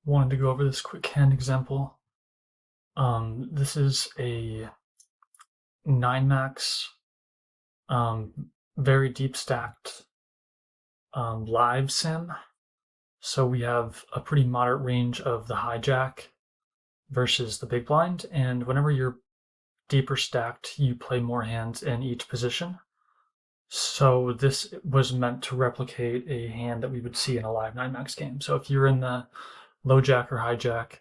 Wanted to go over this quick hand example. This is a 9 max, very deep stacked live sim. So we have a pretty moderate range of the hijack versus the big blind, and whenever you're deeper stacked, you play more hands in each position. So this was meant to replicate a hand that we would see in a live 9 max game. So if you're in the low jack or hijack,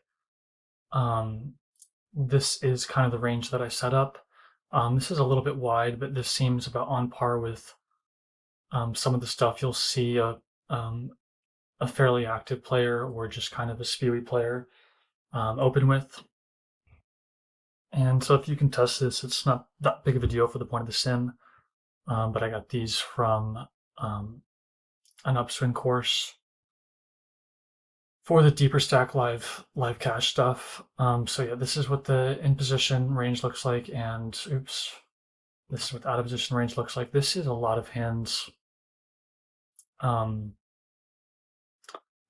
this is kind of the range that I set up. This is a little bit wide, but this seems about on par with some of the stuff you'll see a fairly active player or just kind of a spewy player open with. And so if you can test this, it's not that big of a deal for the point of the sim. But I got these from an upswing course for the deeper stack live cash stuff. So yeah, this is what the in position range looks like, and oops, this is what the out of position range looks like. This is a lot of hands.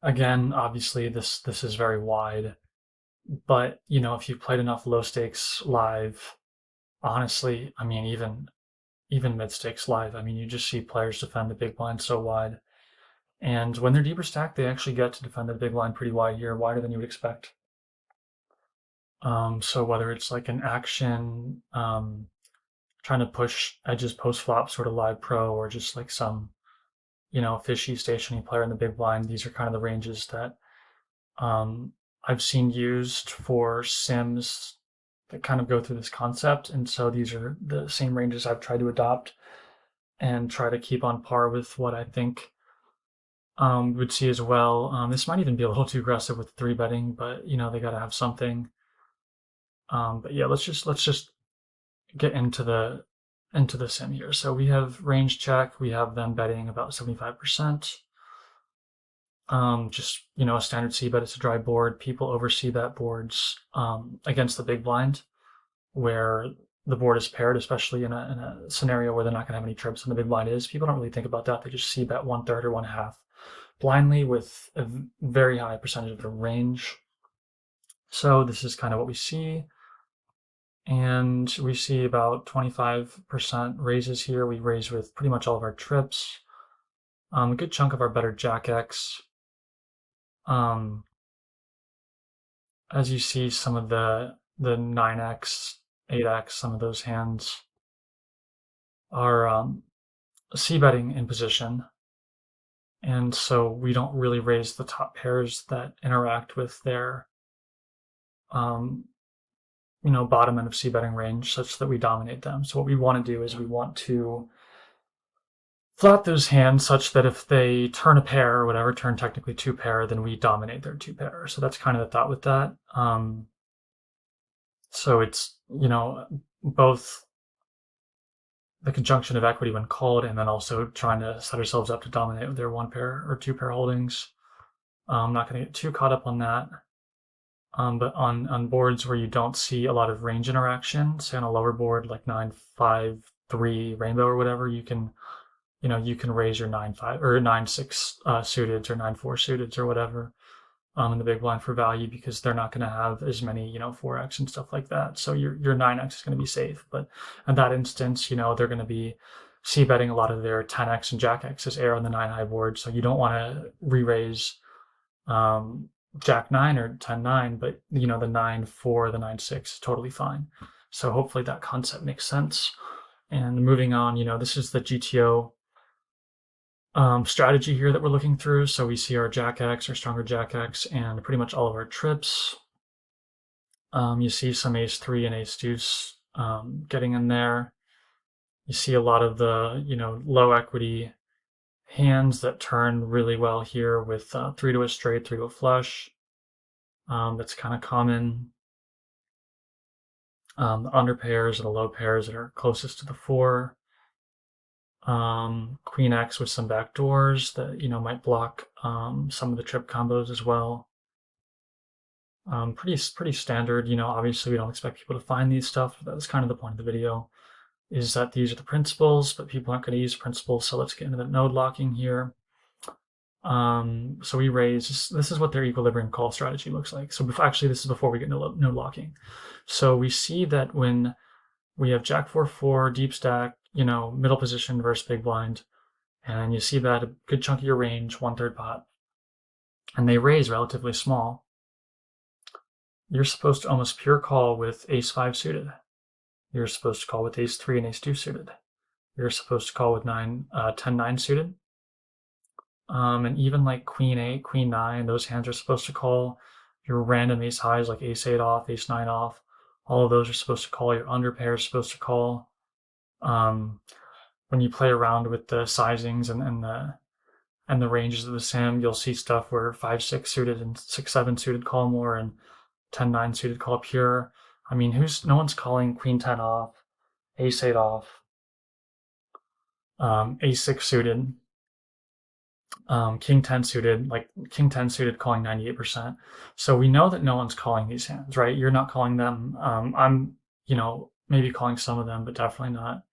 Again, obviously this is very wide, but you know, if you've played enough low stakes live, honestly, I mean even mid stakes live, I mean you just see players defend the big blind so wide. And when they're deeper stacked, they actually get to defend the big blind pretty wide here, wider than you would expect. So whether it's like an action, trying to push edges post flop sort of live pro, or just like some, you know, fishy stationary player in the big blind, these are kind of the ranges that I've seen used for sims that kind of go through this concept. And so these are the same ranges I've tried to adopt and try to keep on par with what I think would see as well. This might even be a little too aggressive with 3-betting, but you know, they got to have something. But yeah, let's just get into the sim here. So we have range check. We have them betting about 75%. Just, you know, a standard c bet. It's a dry board. People over c bet boards against the big blind, where the board is paired, especially in a scenario where they're not going to have any trips and the big blind is. People don't really think about that. They just c bet 1/3 or 1/2 blindly with a very high percentage of the range. So this is kind of what we see. And we see about 25% raises here. We raise with pretty much all of our trips. A good chunk of our better Jack X. As you see, some of the 9x, 8x, some of those hands are c-betting in position. And so we don't really raise the top pairs that interact with their you know, bottom end of c-betting range such that we dominate them. So what we want to do is we want to flat those hands such that if they turn a pair or whatever, turn technically 2-pair, then we dominate their 2-pair. So that's kind of the thought with that. So it's, you know, both the conjunction of equity when called and then also trying to set ourselves up to dominate with their 1-pair or 2-pair holdings. I'm not going to get too caught up on that. But on boards where you don't see a lot of range interaction, say on a lower board like 9-5-3 rainbow or whatever, you can, you know, you can raise your 9-5 or 9-6 suiteds or 9-4 suiteds or whatever in the big blind for value, because they're not going to have as many, you know, 4x and stuff like that. So your 9x is going to be safe. But in that instance, you know, they're going to be c-betting a lot of their 10x and jack x as air on the 9 high board. So you don't want to re-raise Jack 9 or 10-9, but you know, the 9-4, the 9-6 is totally fine. So hopefully that concept makes sense. And moving on, you know, this is the GTO strategy here that we're looking through. So we see our Jack X, our stronger Jack X, and pretty much all of our trips. You see some ace 3 and ace deuce getting in there. You see a lot of the, you know, low equity hands that turn really well here with 3 to a straight, 3 to a flush. That's kind of common. The under pairs and the low pairs that are closest to the 4. Queen X with some back doors that, you know, might block some of the trip combos as well. Pretty standard. You know, obviously we don't expect people to find these stuff. That's kind of the point of the video, is that these are the principles, but people aren't going to use principles. So let's get into the node locking here. So we raise, this is what their equilibrium call strategy looks like. So actually, this is before we get node locking. So we see that when we have Jack 4-4, deep stack, middle position versus big blind, and you see that a good chunk of your range, 1/3 pot, and they raise relatively small, you're supposed to almost pure call with ace-5 suited. You're supposed to call with ace-3 and ace-2 suited. You're supposed to call with 10-9 suited. And even like queen-8, queen-9, those hands are supposed to call. Your random ace-highs like ace-8 off, ace-9 off, all of those are supposed to call. Your underpair is supposed to call. When you play around with the sizings and the ranges of the sim, you'll see stuff where 5-6 suited and 6-7 suited call more, and 10-9 suited call pure. I mean, no one's calling queen-10 off, ace-8 off, ace-6 suited, king-10 suited, like king-10 suited calling 98%. So we know that no one's calling these hands, right? You're not calling them. I'm, maybe calling some of them, but definitely not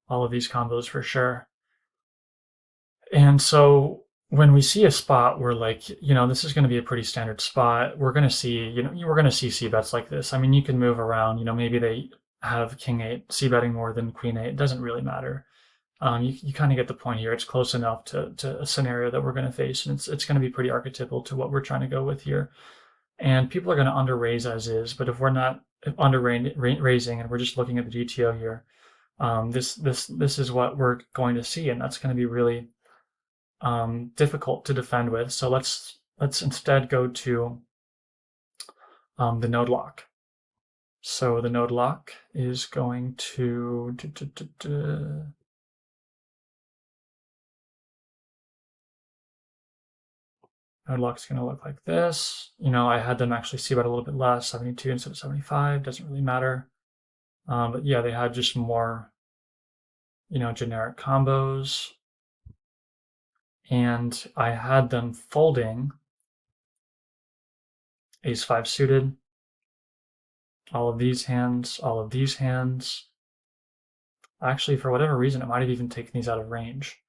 all of these combos for sure. And so when we see a spot where this is going to be a pretty standard spot, we're going to see, we're going to see c-bets like this. I mean, you can move around, maybe they have king-8 c-betting more than queen-8. It doesn't really matter. You kind of get the point here. It's close enough to a scenario that we're going to face, and it's going to be pretty archetypal to what we're trying to go with here. And people are going to under raise as is, but if we're not under raising and we're just looking at the GTO here, this is what we're going to see, and that's going to be really difficult to defend with. So let's instead go to the node lock. So the node lock is going to node lock is going to look like this. I had them actually see about a little bit less, 72 instead of 75. Doesn't really matter. But yeah, they had just more, generic combos. And I had them folding ace-5 suited, all of these hands, all of these hands. Actually, for whatever reason, it might have even taken these out of range.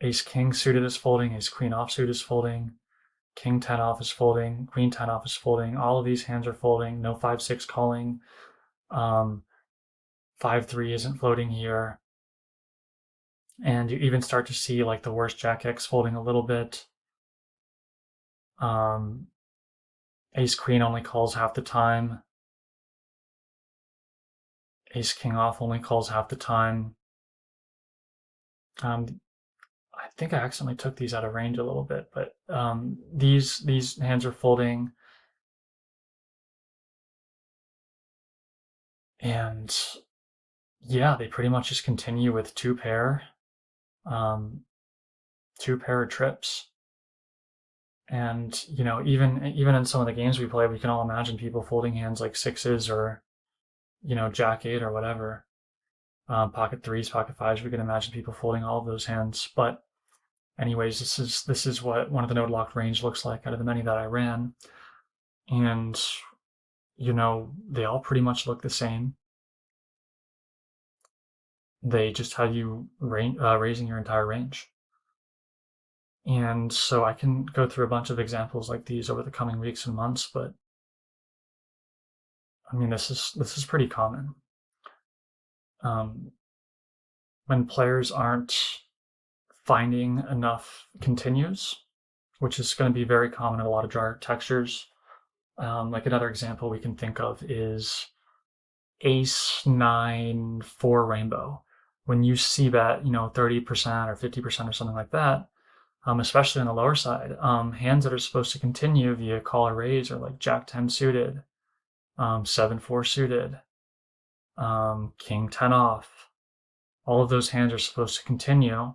Ace-king suited is folding, ace-queen offsuit is folding, king-10 off is folding, queen-10 off is folding. All of these hands are folding, no 5-6 calling. 5-3 isn't floating here. And you even start to see like the worst Jack-X folding a little bit. Ace-queen only calls half the time. Ace-king off only calls half the time. I think I accidentally took these out of range a little bit, but these hands are folding. And yeah, they pretty much just continue with two pair trips. And even in some of the games we play, we can all imagine people folding hands like sixes or Jack-8 or whatever. Pocket threes, pocket fives. We can imagine people folding all of those hands. But anyways, this is what one of the node locked range looks like out of the many that I ran. And they all pretty much look the same. They just have you raising your entire range. And so I can go through a bunch of examples like these over the coming weeks and months, but I mean, this is pretty common. When players aren't finding enough continues, which is going to be very common in a lot of jar textures. Like another example we can think of is ace-9 4 rainbow. When you see that 30% or 50% or something like that, especially on the lower side, hands that are supposed to continue via call or raise are like Jack-10 suited, 7-4 suited, king-10 off. All of those hands are supposed to continue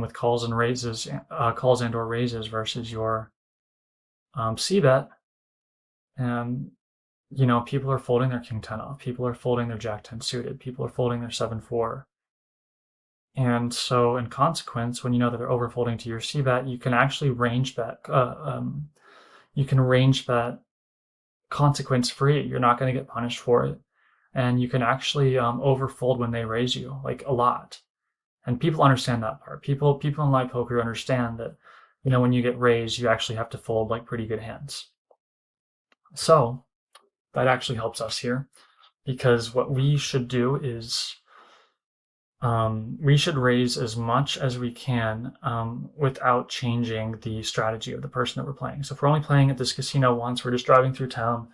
with calls and raises, calls and or raises versus your c-bet. And people are folding their king-10 off. People are folding their Jack-10 suited. People are folding their 7-4. And so, in consequence, when you know that they're overfolding to your c-bet, you can actually range bet. You can range bet consequence-free. You're not going to get punished for it, and you can actually overfold when they raise you, like a lot. And people understand that part. People in live poker understand that, when you get raised, you actually have to fold like pretty good hands. So that actually helps us here, because what we should do is we should raise as much as we can without changing the strategy of the person that we're playing. So if we're only playing at this casino once, we're just driving through town,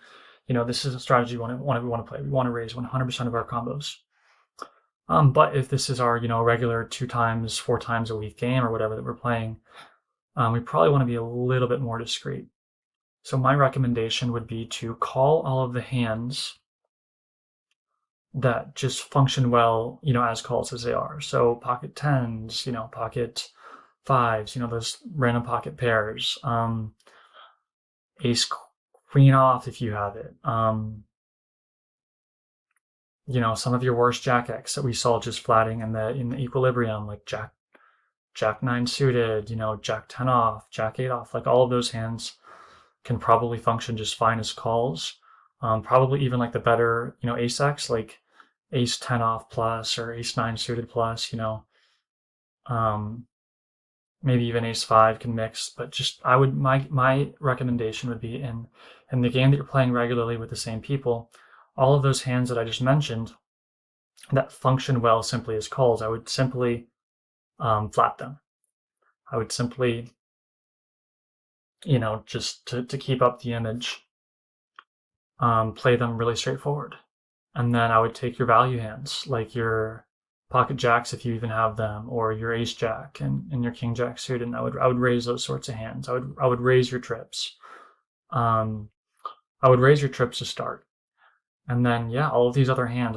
this is a strategy we want to play. We want to raise 100% of our combos. But if this is our, regular 2 times, 4 times a week game or whatever that we're playing, we probably want to be a little bit more discreet. So my recommendation would be to call all of the hands that just function well, as calls as they are. So pocket tens, pocket fives, those random pocket pairs, ace queen off if you have it. Some of your worst jack X that we saw just flatting in the equilibrium, like jack 9 suited, jack 10 off, jack 8 off, like all of those hands can probably function just fine as calls. Probably even like the better, ace X, like ace 10 off plus or ace 9 suited plus, maybe even ace 5 can mix. But just my recommendation would be in the game that you're playing regularly with the same people, all of those hands that I just mentioned that function well simply as calls, I would simply flat them. I would simply, just to keep up the image, play them really straightforward. And then I would take your value hands, like your pocket jacks if you even have them, or your ace jack and your king jack suited, and I would raise those sorts of hands. I would raise your trips. I would raise your trips to start. And then, all these other hands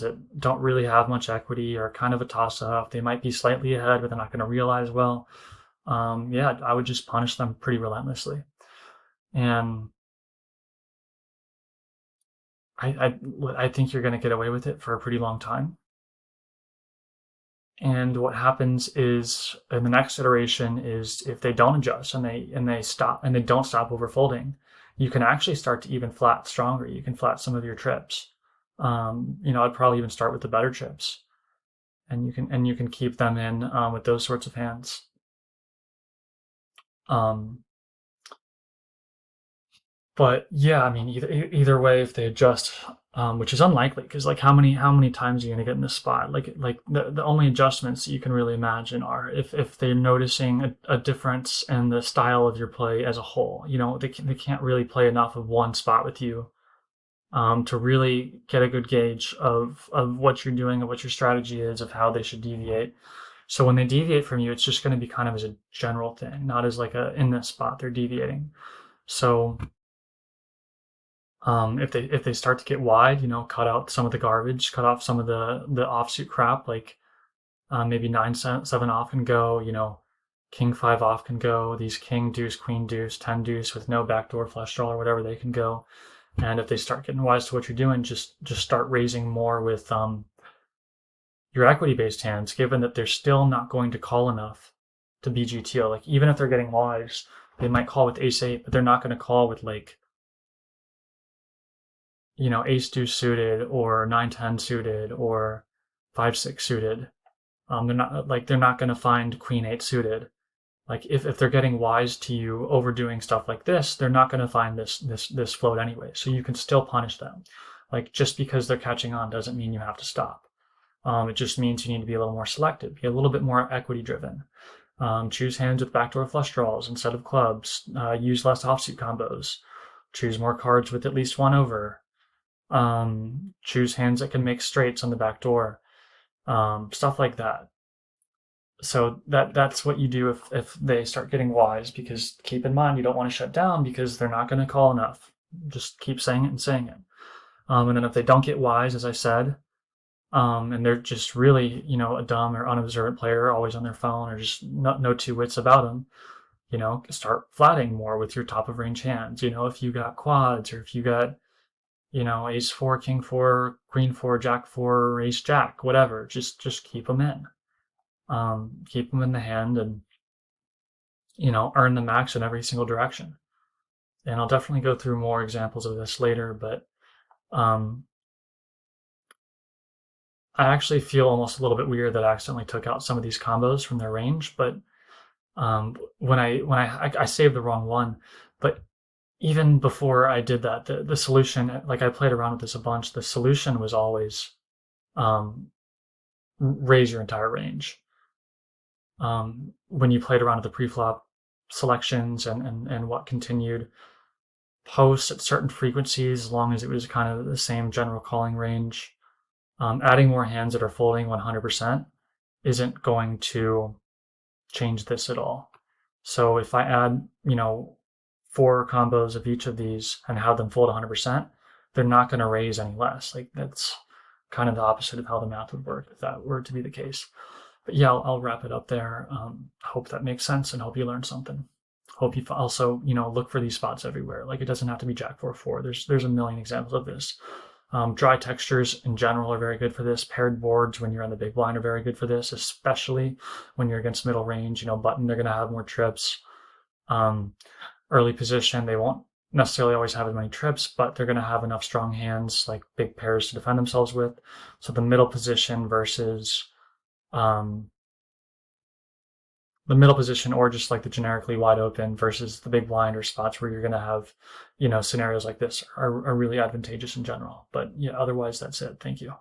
that don't really have much equity or kind of a toss-up, they might be slightly ahead, but they're not going to realize well. I would just punish them pretty relentlessly. And I think you're going to get away with it for a pretty long time. And what happens is, in the next iteration, is if they don't adjust and they stop and they don't stop overfolding, you can actually start to even flat stronger. You can flat some of your trips. I'd probably even start with the better trips, and you can keep them in with those sorts of hands. But yeah, I mean, either way, if they adjust, which is unlikely, because like how many times are you gonna get in this spot? Like the only adjustments that you can really imagine are if they're noticing a difference in the style of your play as a whole. They can't really play enough of one spot with you to really get a good gauge of what you're doing and what your strategy is, of how they should deviate. So when they deviate from you, it's just going to be kind of as a general thing, not as like in this spot they're deviating. So if they start to get wide, cut out some of the garbage, cut off some of the offsuit crap, like maybe 9-7 off can go, king 5 off can go, these king deuce, queen deuce, 10 deuce with no backdoor flush draw or whatever, they can go. And if they start getting wise to what you're doing, just start raising more with your equity-based hands, given that they're still not going to call enough to be GTO. Like even if they're getting wise, they might call with ace 8, but they're not going to call with like ace deuce suited or 9-10 suited or 5-6 suited. They're not going to find queen 8 suited. Like if they're getting wise to you overdoing stuff like this, they're not going to find this float anyway. So you can still punish them. Like just because they're catching on doesn't mean you have to stop. It just means you need to be a little more selective, be a little bit more equity driven. Choose hands with backdoor flush draws instead of clubs. Use less offsuit combos. Choose more cards with at least 1 over. Choose hands that can make straights on the back door. Stuff like that. So that's what you do if they start getting wise, because keep in mind, you don't want to shut down because they're not going to call enough. Just keep saying it and saying it. And then if they don't get wise, as I said, and they're just really, a dumb or unobservant player, always on their phone, or just no two wits about them, start flatting more with your top of range hands. If you got quads, or if you got, ace 4, king 4, queen 4, jack 4, or ace jack, whatever, just keep them in. Keep them in the hand and, earn the max in every single direction. And I'll definitely go through more examples of this later, but I actually feel almost a little bit weird that I accidentally took out some of these combos from their range, but when I saved the wrong one. But even before I did that, the solution, like I played around with this a bunch, the solution was always um, raise your entire range. When you played around with the preflop selections and what continued posts at certain frequencies, as long as it was kind of the same general calling range, adding more hands that are folding 100% isn't going to change this at all. So if I add, 4 combos of each of these and have them fold 100%, they're not going to raise any less. Like that's kind of the opposite of how the math would work if that were to be the case. But yeah, I'll wrap it up there. Hope that makes sense and hope you learned something. Hope you also, look for these spots everywhere. Like it doesn't have to be Jack 4-4. There's a million examples of this. Dry textures in general are very good for this. Paired boards when you're on the big blind are very good for this, especially when you're against middle range. Button, they're going to have more trips. Early position, they won't necessarily always have as many trips, but they're going to have enough strong hands, like big pairs, to defend themselves with. So the middle position versus the middle position, or just like the generically wide open versus the big blind, or spots where you're going to have, scenarios like this are really advantageous in general. But yeah, otherwise that's it. Thank you.